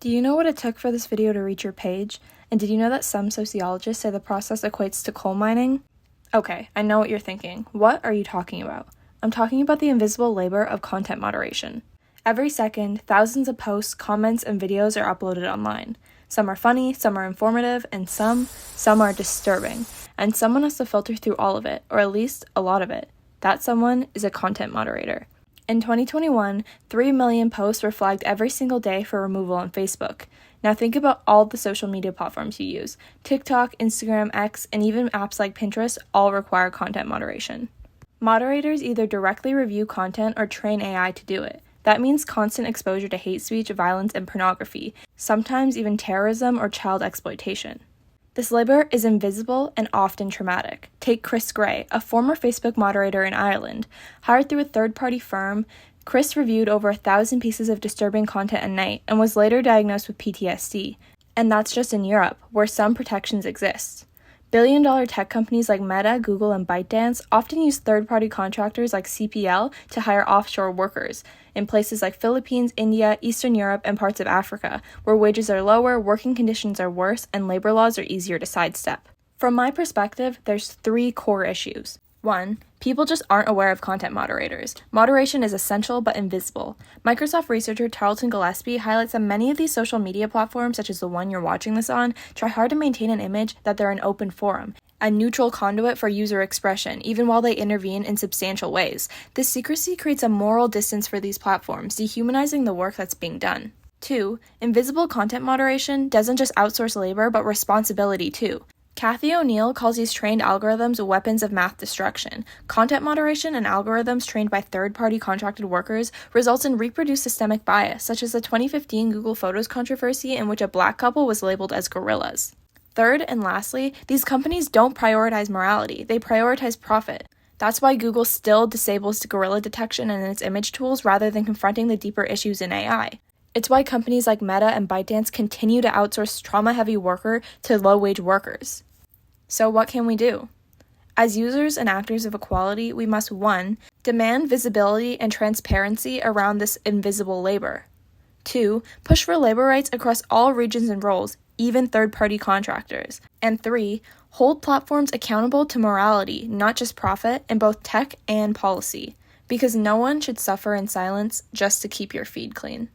Do you know what it took for this video to reach your page? And did you know that some sociologists say the process equates to coal mining? Okay, I know what you're thinking. What are you talking about? I'm talking about the invisible labor of content moderation. Every second, thousands of posts, comments, and videos are uploaded online. Some are funny, some are informative, and some are disturbing. And someone has to filter through all of it, or at least a lot of it. That someone is a content moderator. In 2021, 3 million posts were flagged every single day for removal on Facebook. Now think about all the social media platforms you use. TikTok, Instagram, X, and even apps like Pinterest all require content moderation. Moderators either directly review content or train AI to do it. That means constant exposure to hate speech, violence, and pornography, sometimes even terrorism or child exploitation. This labor is invisible and often traumatic. Take Chris Gray, a former Facebook moderator in Ireland. Hired through a third-party firm, Chris reviewed over 1,000 pieces of disturbing content a night and was later diagnosed with PTSD. And that's just in Europe, where some protections exist. Billion-dollar tech companies like Meta, Google, and Bytedance often use third-party contractors like CPL to hire offshore workers in places like Philippines, India, Eastern Europe, and parts of Africa, where wages are lower, working conditions are worse, and labor laws are easier to sidestep. From my perspective, there's 3 core issues. 1. People just aren't aware of content moderators. Moderation is essential but invisible. Microsoft researcher Tarleton Gillespie highlights that many of these social media platforms, such as the one you're watching this on, try hard to maintain an image that they're an open forum, a neutral conduit for user expression, even while they intervene in substantial ways. This secrecy creates a moral distance for these platforms, dehumanizing the work that's being done. 2. Invisible content moderation doesn't just outsource labor, but responsibility too. Kathy O'Neill calls these trained algorithms weapons of math destruction. Content moderation and algorithms trained by third-party contracted workers results in reproduced systemic bias, such as the 2015 Google Photos controversy in which a black couple was labeled as gorillas. Third and lastly, these companies don't prioritize morality, they prioritize profit. That's why Google still disables gorilla detection in its image tools rather than confronting the deeper issues in AI. It's why companies like Meta and Bytedance continue to outsource trauma-heavy work to low-wage workers. So what can we do? As users and actors of equality, we must 1. Demand visibility and transparency around this invisible labor. 2. Push for labor rights across all regions and roles, even third-party contractors. And 3. Hold platforms accountable to morality, not just profit, in both tech and policy. Because no one should suffer in silence just to keep your feed clean.